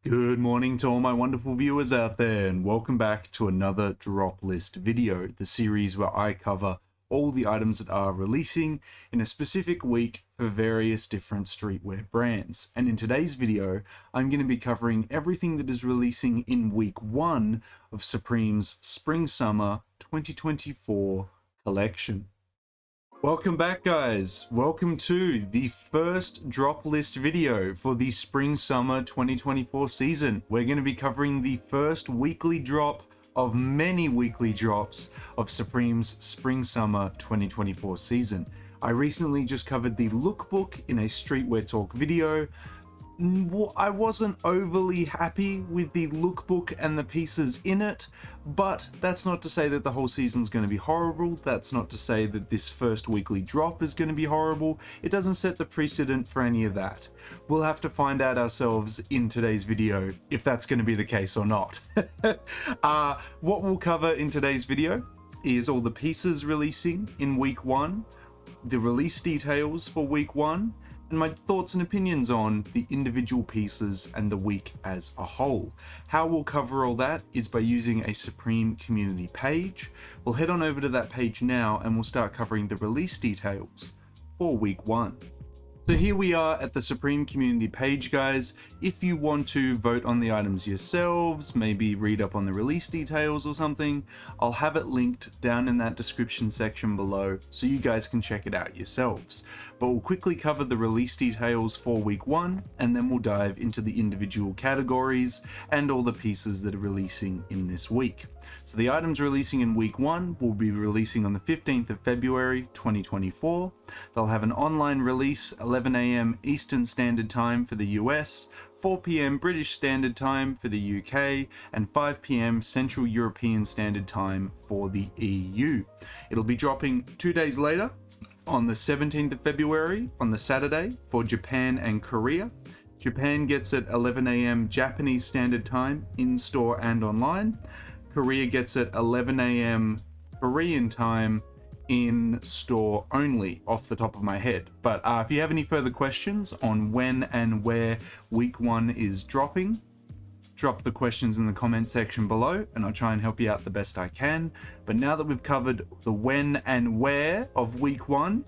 Good morning to all my wonderful viewers out there, and welcome back to another drop list video, the series where I cover all the items that are releasing in a specific week for various different streetwear brands. And in today's video, I'm going to be covering everything that is releasing in week 1 of Supreme's Spring-Summer 2024 collection. Welcome back, guys. Welcome to the first drop list video for the Spring-Summer 2024 season. We're going to be covering the first weekly drop of many weekly drops of Supreme's Spring-Summer 2024 season. I recently just covered the lookbook in a Streetwear Talk video. I wasn't overly happy with the lookbook and the pieces in it, but that's not to say that the whole season's going to be horrible. That's not to say that this first weekly drop is going to be horrible. It doesn't set the precedent for any of that. We'll have to find out ourselves in today's video if that's going to be the case or not. What we'll cover in today's video is all the pieces releasing in week 1, the release details for week 1, and my thoughts and opinions on the individual pieces and the week as a whole. How we'll cover all that is by using a Supreme community page. We'll head on over to that page now and we'll start covering the release details for week 1. So here we are at the Supreme community page, guys. If you want to vote on the items yourselves, maybe read up on the release details or something, I'll have it linked down in that description section below so you guys can check it out yourselves. But we'll quickly cover the release details for week 1, and then we'll dive into the individual categories and all the pieces that are releasing in this week. So the items releasing in week 1 will be releasing on the 15th of February 2024. They'll have an online release 11 AM Eastern Standard Time for the US, 4 PM British Standard Time for the UK, and 5 PM Central European Standard Time for the EU. It'll be dropping 2 days later on the 17th of February on the Saturday for Japan and Korea. Japan gets it 11 AM Japanese Standard Time in store and online. Korea gets it 11 AM Korean time in store only, off the top of my head. But if you have any further questions on when and where week 1 is dropping, drop the questions in the comment section below and I'll try and help you out the best I can. But now that we've covered the when and where of week 1,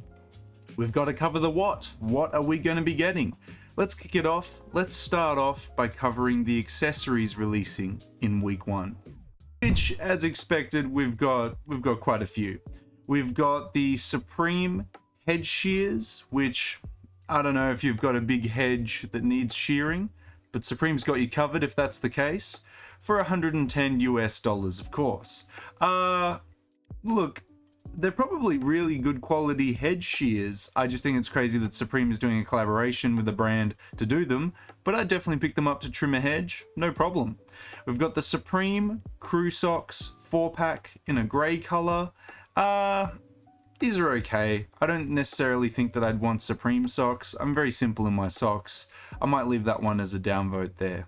we've got to cover the what. What are we going to be getting? Let's kick it off. Let's start off by covering the accessories releasing in week 1, which, as expected, we've got quite a few. We've got the Supreme head shears, which I don't know if you've got a big hedge that needs shearing, but Supreme's got you covered if that's the case, for $110 US, of course. Look, they're probably really good quality head shears. I just think it's crazy that Supreme is doing a collaboration with a brand to do them, but I'd definitely pick them up to trim a hedge, no problem. We've got the Supreme Crew Socks 4-pack in a grey colour. These are okay. I don't necessarily think that I'd want Supreme socks. I'm very simple in my socks. I might leave that one as a downvote there.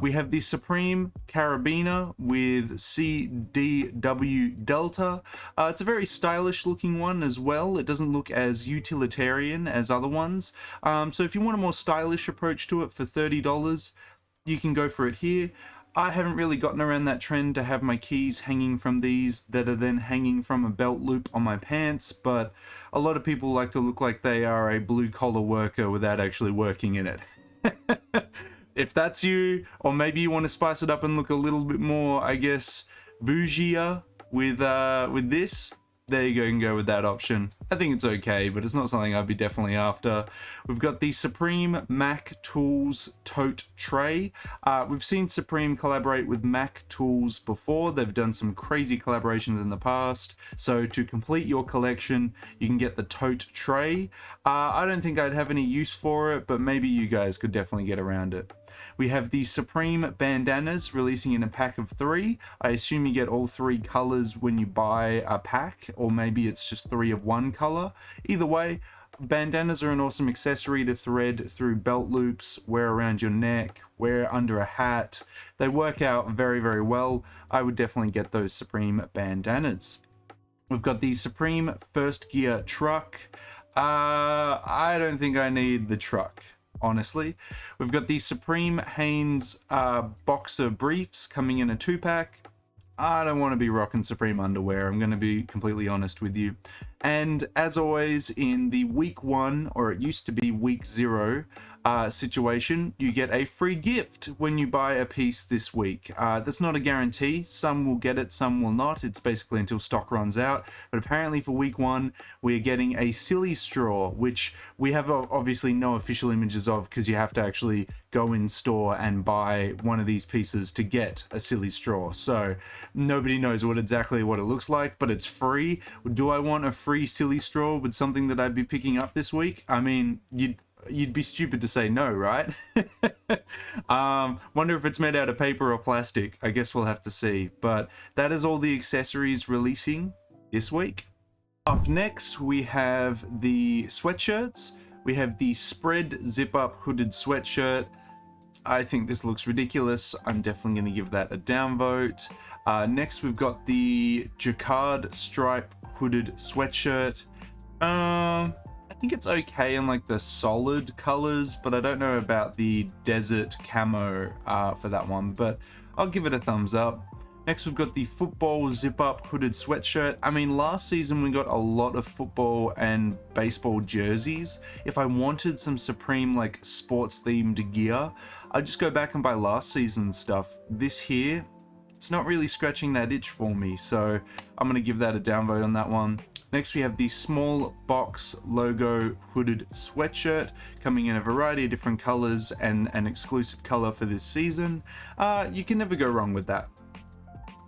We have the Supreme Carabiner with CDW Delta. It's a very stylish looking one as well. It doesn't look as utilitarian as other ones. So if you want a more stylish approach to it for $30, you can go for it here. I haven't really gotten around that trend to have my keys hanging from these that are then hanging from a belt loop on my pants, but a lot of people like to look like they are a blue-collar worker without actually working in it. If that's you, or maybe you want to spice it up and look a little bit more, I guess, bougie-er with this, there you go, you can go with that option. I think it's okay, but it's not something I'd be definitely after. We've got the Supreme Mac Tools Tote Tray. We've seen Supreme collaborate with Mac Tools before. They've done some crazy collaborations in the past. So to complete your collection, you can get the Tote Tray. I don't think I'd have any use for it, but maybe you guys could definitely get around it. We have the Supreme Bandanas releasing in a pack of 3. I assume you get all 3 colors when you buy a pack, or maybe it's just 3 of one color. Either way, bandanas are an awesome accessory to thread through belt loops, wear around your neck, wear under a hat. They work out very, very well. I would definitely get those Supreme bandanas. We've got the Supreme First Gear Truck. I don't think I need the truck. honestly. We've got the Supreme Hanes boxer briefs coming in a 2-pack. I don't want to be rocking Supreme underwear, I'm going to be completely honest with you. And as always, in the week 1, or it used to be week 0 situation, you get a free gift when you buy a piece this week. That's not a guarantee. Some will get it, some will not. It's basically until stock runs out. But apparently for week 1, we are getting a silly straw, which we have obviously no official images of, because you have to actually go in store and buy one of these pieces to get a silly straw. So nobody knows exactly what it looks like, but it's free. Do I want a free silly straw with something that I'd be picking up this week? I mean, you'd be stupid to say no, right? Wonder if it's made out of paper or plastic. I guess we'll have to see. But that is all the accessories releasing this week. Up next, we have the sweatshirts. We have the spread zip-up hooded sweatshirt. I think this looks ridiculous. I'm definitely going to give that a downvote. Next, we've got the jacquard stripe hooded sweatshirt. I think it's okay in like the solid colors, but I don't know about the desert camo for that one, but I'll give it a thumbs up. Next, we've got the football zip-up hooded sweatshirt. I mean, last season we got a lot of football and baseball jerseys. If I wanted some Supreme like sports-themed gear, I'd just go back and buy last season's stuff. This here, it's not really scratching that itch for me, so I'm going to give that a downvote on that one. Next, we have the small box logo hooded sweatshirt coming in a variety of different colors and an exclusive color for this season. You can never go wrong with that.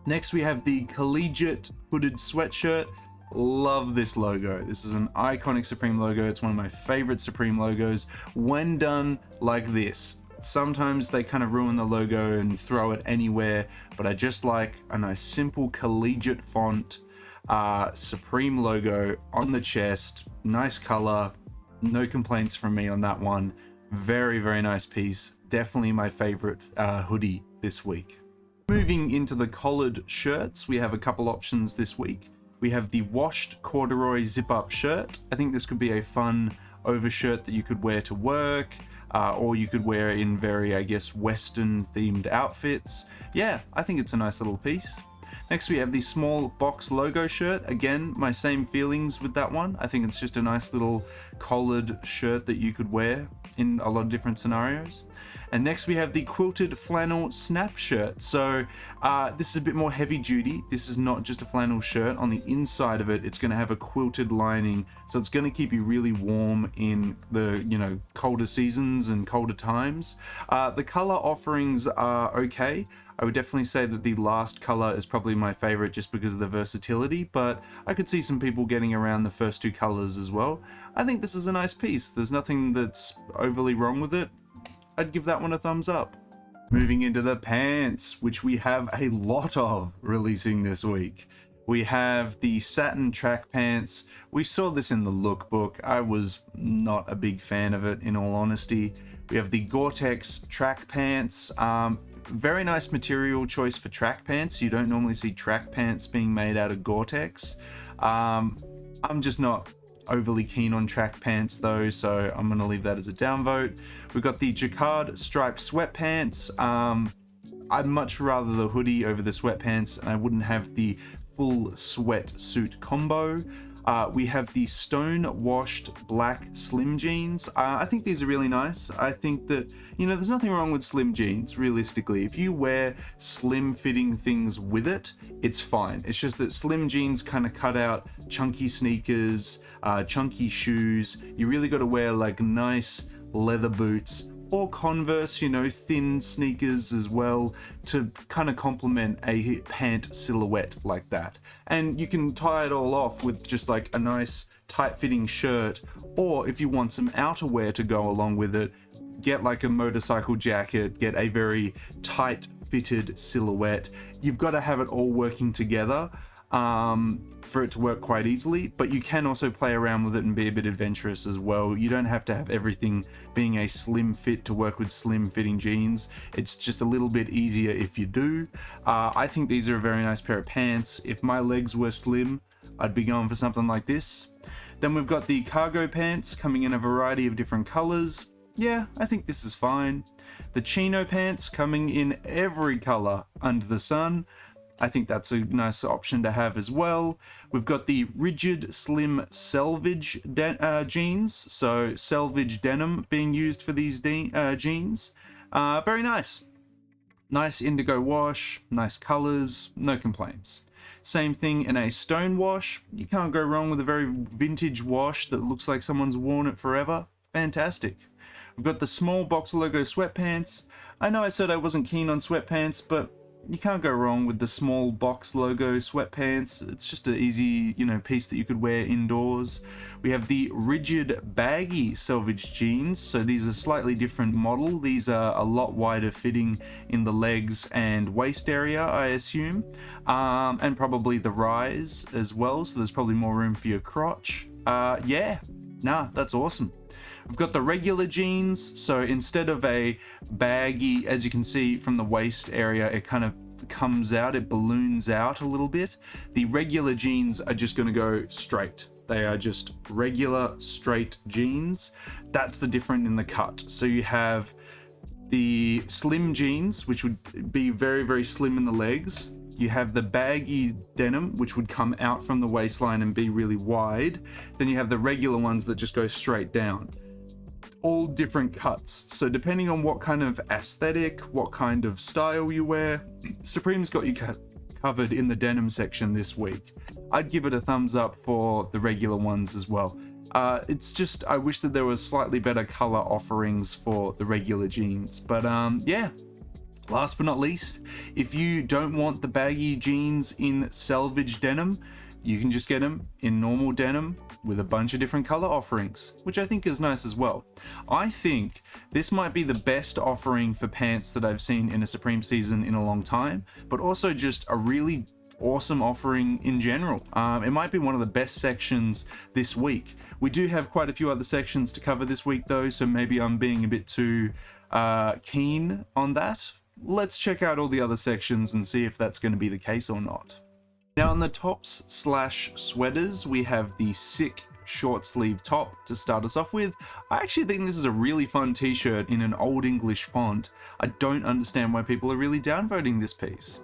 Next, we have the collegiate hooded sweatshirt. Love this logo. This is an iconic Supreme logo. It's one of my favorite Supreme logos when done like this. Sometimes they kind of ruin the logo and throw it anywhere, but I just like a nice simple collegiate font Supreme logo on the chest. Nice color. No complaints from me on that one. Very, very nice piece. Definitely my favorite hoodie this week. Moving into the collared shirts, we have a couple options this week. We have the washed corduroy zip-up shirt. I think this could be a fun overshirt that you could wear to work, or you could wear in very, I guess, Western themed outfits. Yeah, I think it's a nice little piece. Next, we have the small box logo shirt. Again, my same feelings with that one. I think it's just a nice little collared shirt that you could wear in a lot of different scenarios. And next we have the quilted flannel snap shirt. So this is a bit more heavy duty. This is not just a flannel shirt. On the inside of it, it's going to have a quilted lining, so it's going to keep you really warm in the colder seasons and colder times. The color offerings are okay. I would definitely say that the last color is probably my favorite just because of the versatility, but I could see some people getting around the first two colors as well. I think this is a nice piece. There's nothing that's overly wrong with it. I'd give that one a thumbs up. Moving into the pants, which we have a lot of releasing this week. We have the satin track pants. We saw this in the lookbook. I was not a big fan of it, in all honesty. We have the Gore-Tex track pants. Very nice material choice for track pants. You don't normally see track pants being made out of Gore-Tex. I'm just not overly keen on track pants though, so I'm going to leave that as a downvote. We've got the jacquard striped sweatpants. I'd much rather the hoodie over the sweatpants, and I wouldn't have the full sweatsuit combo. We have the stone washed black slim jeans. I think these are really nice. I think that, there's nothing wrong with slim jeans, realistically. If you wear slim fitting things with it, it's fine. It's just that slim jeans kind of cut out chunky sneakers, chunky shoes. You really got to wear like nice leather boots or Converse, thin sneakers as well, to kind of complement a pant silhouette like that. And you can tie it all off with just like a nice tight fitting shirt, or if you want some outerwear to go along with it, get like a motorcycle jacket, get a very tight fitted silhouette. You've got to have it all working together for it to work quite easily, but you can also play around with it and be a bit adventurous as well. You don't have to have everything being a slim fit to work with slim fitting jeans. It's just a little bit easier if you do. I think these are a very nice pair of pants. If my legs were slim, I'd be going for something like this. Then we've got the cargo pants coming in a variety of different colors. yeah, I think this is fine. The chino pants coming in every color under the sun. I think that's a nice option to have as well. We've got the rigid slim selvage jeans. So selvage denim being used for these jeans. Very nice. Nice indigo wash, nice colors, no complaints. Same thing in a stone wash. You can't go wrong with a very vintage wash that looks like someone's worn it forever. Fantastic. We've got the small box logo sweatpants. I know I said I wasn't keen on sweatpants, but you can't go wrong with the small box logo sweatpants. It's just an easy, piece that you could wear indoors. We have the rigid baggy selvage jeans. So these are slightly different model. These are a lot wider fitting in the legs and waist area, I assume. And probably the rise as well. So there's probably more room for your crotch. That's awesome. We've got the regular jeans, so instead of a baggy, as you can see from the waist area, it kind of comes out, it balloons out a little bit. The regular jeans are just going to go straight. They are just regular, straight jeans. That's the difference in the cut. So you have the slim jeans, which would be very, very slim in the legs. You have the baggy denim, which would come out from the waistline and be really wide. Then you have the regular ones that just go straight down. All different cuts. So depending on what kind of aesthetic, what kind of style you wear, Supreme's got you covered in the denim section this week. I'd give it a thumbs up for the regular ones as well. It's just, I wish that there was slightly better color offerings for the regular jeans. But last but not least, if you don't want the baggy jeans in selvage denim, you can just get them in normal denim with a bunch of different color offerings, which I think is nice as well. I think this might be the best offering for pants that I've seen in a Supreme season in a long time, but also just a really awesome offering in general. It might be one of the best sections this week. We do have quite a few other sections to cover this week though, so maybe I'm being a bit too keen on that. Let's check out all the other sections and see if that's going to be the case or not. Now on the tops / sweaters, we have the sick short sleeve top to start us off with. I actually think this is a really fun t-shirt in an old English font. I don't understand why people are really downvoting this piece.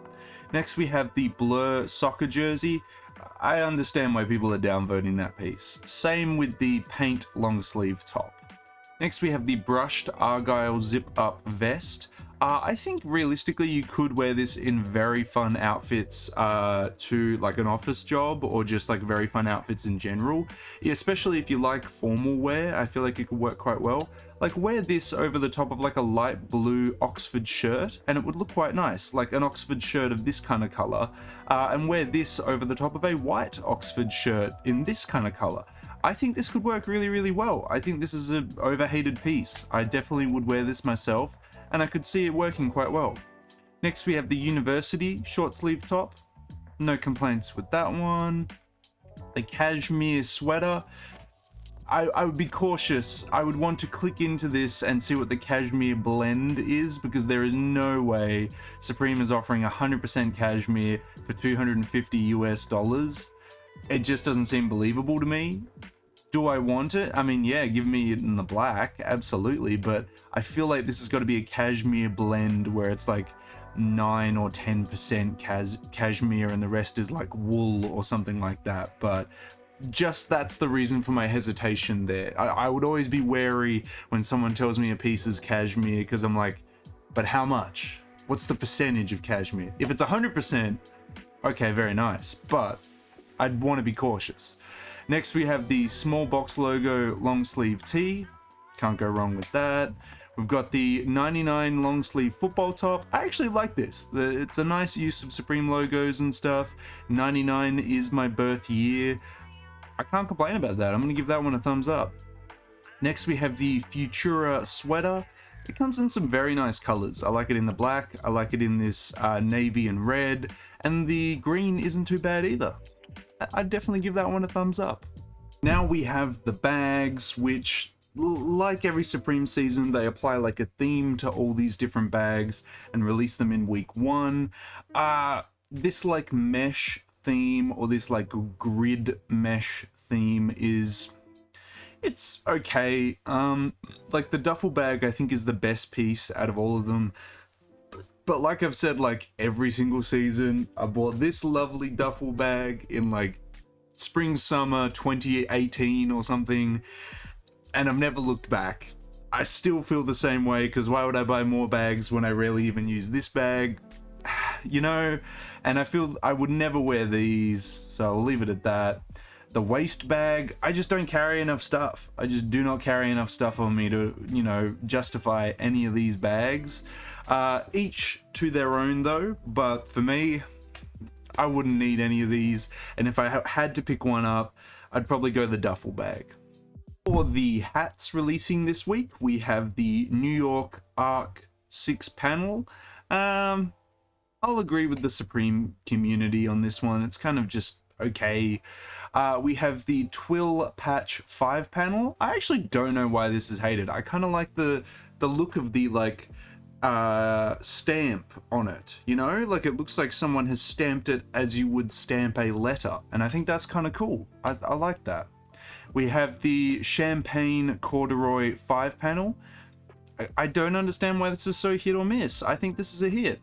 Next we have the blur soccer jersey. I understand why people are downvoting that piece. Same with the paint long sleeve top. Next we have the brushed argyle zip up vest. I think realistically you could wear this in very fun outfits to like an office job or just like very fun outfits in general. Especially if you like formal wear, I feel like it could work quite well. Like wear this over the top of like a light blue Oxford shirt and it would look quite nice, like an Oxford shirt of this kind of color, and wear this over the top of a white Oxford shirt in this kind of color. I think this could work really, really well. I think this is an overhated piece. I definitely would wear this myself, and I could see it working quite well. Next we have the university short sleeve top. No complaints with that one. The cashmere sweater. I would be cautious. I would want to click into this and see what the cashmere blend is, because there is no way Supreme is offering 100% cashmere for $250 US. It just doesn't seem believable to me. Do I want it? I mean, yeah, give me it in the black, absolutely, but I feel like this has got to be a cashmere blend where it's like 9 or 10% cashmere and the rest is like wool or something like that. But just that's the reason for my hesitation there. I would always be wary when someone tells me a piece is cashmere, because I'm like, but how much? What's the percentage of cashmere? If it's 100%, okay, very nice, but I'd want to be cautious. Next we have the small box logo long sleeve tee. Can't go wrong with that. We've got the 99 long sleeve football top. I actually like this. It's a nice use of Supreme logos and stuff. 99 is my birth year. I can't complain about that. I'm going to give that one a thumbs up. Next we have the Futura sweater. It comes in some very nice colors. I like it in the black. I like it in this navy and red. And the green isn't too bad either. I'd definitely give that one a thumbs up. Now we have the bags, which, like every Supreme season, they apply like a theme to all these different bags and release them in week 1. This like mesh theme, or this like grid mesh theme, is It's okay. Like the duffel bag I think is the best piece out of all of them. But like I've said, like every single season, I bought this lovely duffel bag in like spring summer 2018 or something, and I've never looked back. I still feel the same way, because why would I buy more bags when I rarely even use this bag? You know, and I feel I would never wear these, so I'll leave it at that. The waist bag, I just don't carry enough stuff. I just do not carry enough stuff on me to, you know, justify any of these bags. Each to their own though, but for me, I wouldn't need any of these, and if I had to pick one up, I'd probably go the duffel bag. For the hats releasing this week, we have the New York Arc 6 panel. I'll agree with the Supreme community on this one. It's kind of just okay. We have the Twill Patch 5 panel. I actually don't know why this is hated. I kind of like the look of the like stamp on it, you know, like it looks like someone has stamped it as you would stamp a letter, and I think that's kind of cool. I like that. We have the Champagne Corduroy 5 panel. I don't understand why this is so hit or miss. I think this is a hit.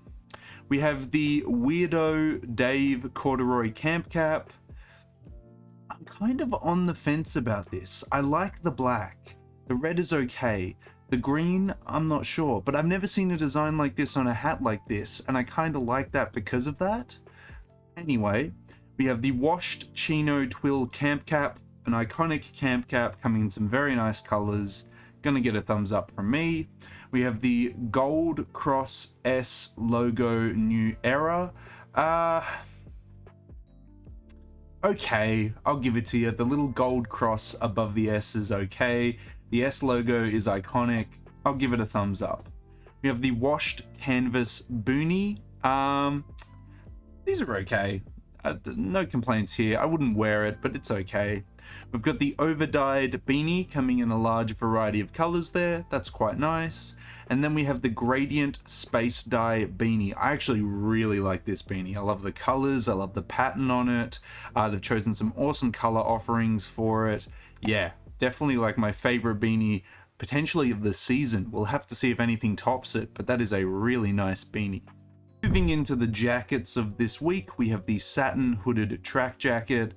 We have the Weirdo Dave Corduroy Camp Cap. I'm kind of on the fence about this. I like the black. The red is okay. The green, I'm not sure, but I've never seen a design like this on a hat like this, and I kind of like that because of that. Anyway, we have the Washed Chino Twill Camp Cap, an iconic camp cap coming in some very nice colors. Gonna get a thumbs up from me. We have the Gold Cross S logo New Era. Okay, I'll give it to you. The little gold cross above the S is okay. The S logo is iconic. I'll give it a thumbs up. We have the Washed Canvas Boonie. These are okay. No complaints here. I wouldn't wear it, but it's okay. We've got the Overdyed Beanie coming in a large variety of colors there. That's quite nice. And then we have the Gradient Space Dye Beanie. I actually really like this beanie. I love the colors. I love the pattern on it. They've chosen some awesome color offerings for it. Yeah, definitely like my favorite beanie, potentially of the season. We'll have to see if anything tops it, but that is a really nice beanie. Moving into the jackets of this week, we have the Satin Hooded Track Jacket.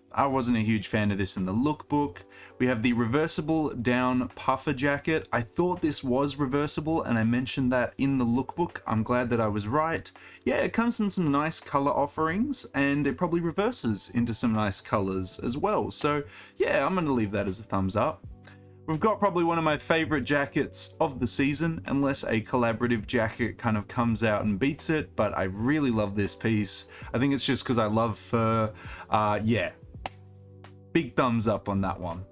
I wasn't a huge fan of this in the lookbook. We have the Reversible Down Puffer Jacket. I thought this was reversible, and I mentioned that in the lookbook. I'm glad that I was right. Yeah, it comes in some nice color offerings, and it probably reverses into some nice colors as well. So yeah, I'm gonna leave that as a thumbs up. We've got probably one of my favorite jackets of the season, unless a collaborative jacket kind of comes out and beats it, but I really love this piece. I think it's just because I love fur. Yeah, big thumbs up on that one.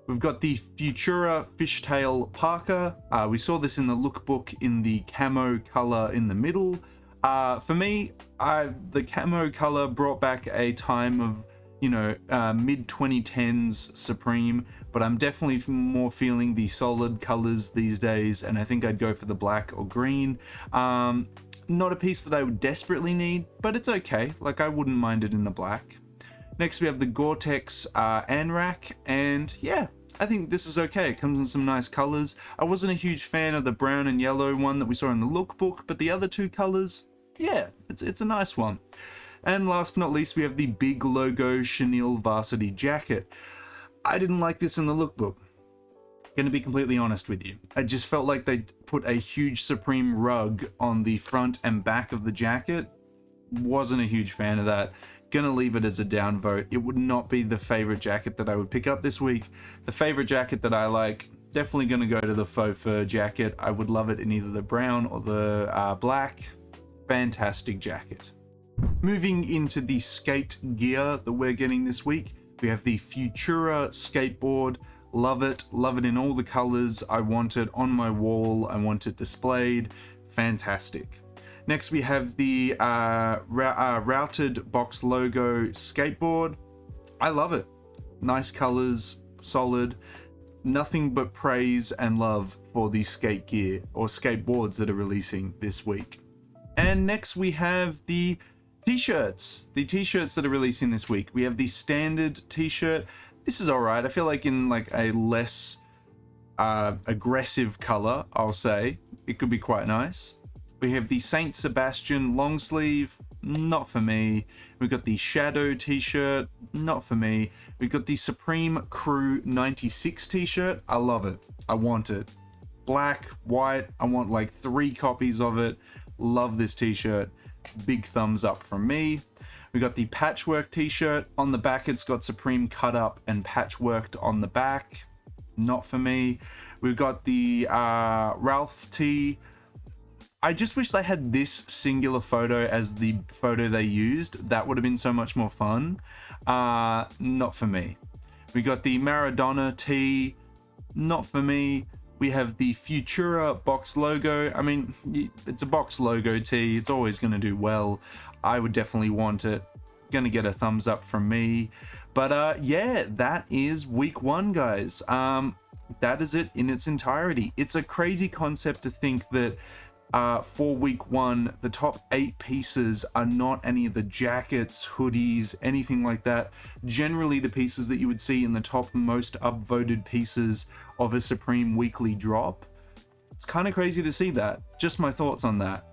We've got the Futura Fishtail Parka. We saw this in the lookbook in the camo color in the middle. For me, the camo color brought back a time of, you know, mid-2010s Supreme, but I'm definitely more feeling the solid colors these days, and I think I'd go for the black or green. Not a piece that I would desperately need, but it's okay. Like, I wouldn't mind it in the black. Next, we have the Gore-Tex Anrak, and yeah, I think this is okay. It comes in some nice colors. I wasn't a huge fan of the brown and yellow one that we saw in the lookbook, but the other two colors, yeah, it's a nice one. And last but not least, we have the big logo chenille varsity jacket. I didn't like this in the lookbook. Gonna be completely honest with you. I just felt like they put a huge Supreme rug on the front and back of the jacket. Wasn't a huge fan of that. Gonna leave it as a down vote. It would not be the favorite jacket that I would pick up this week. The favorite jacket that I like, definitely gonna go to the faux fur jacket. I would love it in either the brown or the black. Fantastic jacket. Moving into the skate gear that we're getting this week, we have the Futura skateboard. Love it in all the colors. I want it on my wall. I want it displayed. Fantastic. Next, we have the routed box logo skateboard. I love it. Nice colors, solid. Nothing but praise and love for the skate gear or skateboards that are releasing this week. And next, we have the t-shirts. The t-shirts that are releasing this week. We have the standard t-shirt. this is all right. I feel like in like a less aggressive color, I'll say, it could be quite nice. We have the Saint Sebastian long sleeve, not for me. We've got the Shadow t-shirt, not for me. We've got the Supreme Crew 96 t-shirt. I love it. I want it. Black, white, I want like 3 copies of it. Love this t-shirt. Big thumbs up from me. We got the Patchwork t-shirt. On the back, it's got Supreme cut up and patchworked on the back. Not for me. We've got the Ralph tee. I just wish they had this singular photo as the photo they used. That would have been so much more fun. Not for me. We got the Maradona tee. Not for me. We have the Futura box logo. I mean, it's a box logo tee. It's always going to do well. I would definitely want it. Gonna get a thumbs up from me. But yeah, that is week 1, guys. That is it in its entirety. It's a crazy concept to think that for week 1, the top 8 pieces are not any of the jackets, hoodies, anything like that. Generally, the pieces that you would see in the top most upvoted pieces of a Supreme weekly drop. It's kind of crazy to see that. Just my thoughts on that.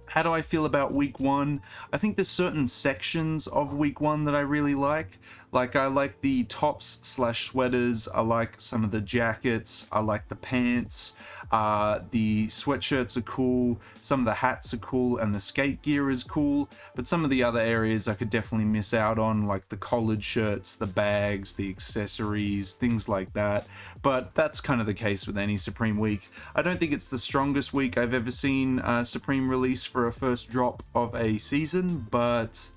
How do I feel about week 1? I think there's certain sections of week 1 that I really like. Like, I like the tops / sweaters. I like some of the jackets. I like the pants. The sweatshirts are cool. Some of the hats are cool, and the skate gear is cool. But some of the other areas I could definitely miss out on, like the collared shirts, the bags, the accessories, things like that. But that's kind of the case with any Supreme week. I don't think it's the strongest week I've ever seen Supreme release for a first drop of a season, but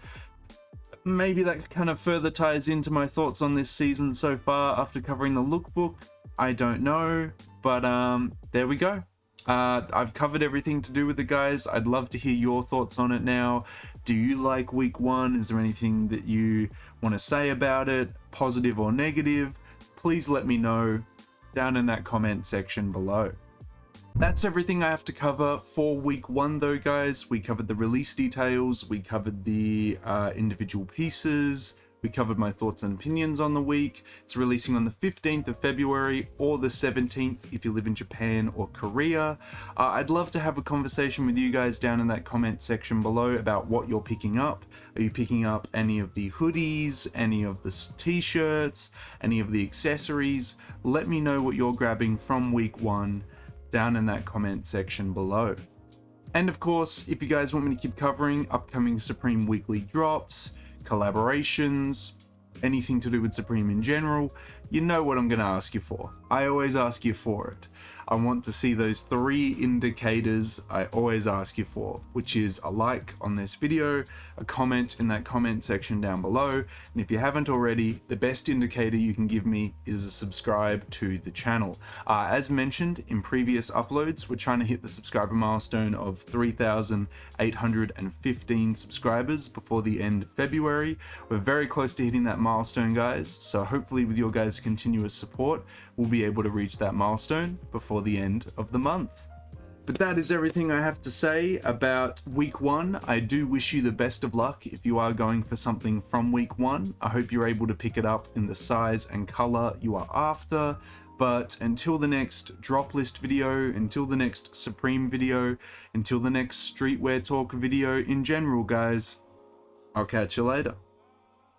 maybe that kind of further ties into my thoughts on this season so far after covering the lookbook. I don't know, but there we go. I've covered everything to do with it, guys. I'd love to hear your thoughts on it now. Do you like week 1? Is there anything that you want to say about it, positive or negative? Please let me know down in that comment section below. That's everything I have to cover for week 1 though, guys. We covered the release details, we covered the individual pieces, we covered my thoughts and opinions on the week. It's releasing on the 15th of February or the 17th if you live in Japan or Korea. I'd love to have a conversation with you guys down in that comment section below about what you're picking up. Are you picking up any of the hoodies, any of the t-shirts, any of the accessories? Let me know what you're grabbing from week 1 down in that comment section below. And of course, if you guys want me to keep covering upcoming Supreme weekly drops, collaborations, anything to do with Supreme in general, you know what I'm going to ask you for. I always ask you for it. I want to see those 3 indicators I always ask you for, which is a like on this video, a comment in that comment section down below, and if you haven't already, the best indicator you can give me is a subscribe to the channel. As mentioned in previous uploads, we're trying to hit the subscriber milestone of 3,815 subscribers before the end of February. We're very close to hitting that milestone, guys, so hopefully with your guys' continuous support, we'll be able to reach that milestone before the end of the month. But that is everything I have to say about week 1. I do wish you the best of luck if you are going for something from week 1. I hope you're able to pick it up in the size and color you are after. But until the next drop list video, until the next Supreme video, until the next streetwear talk video in general, guys, I'll catch you later.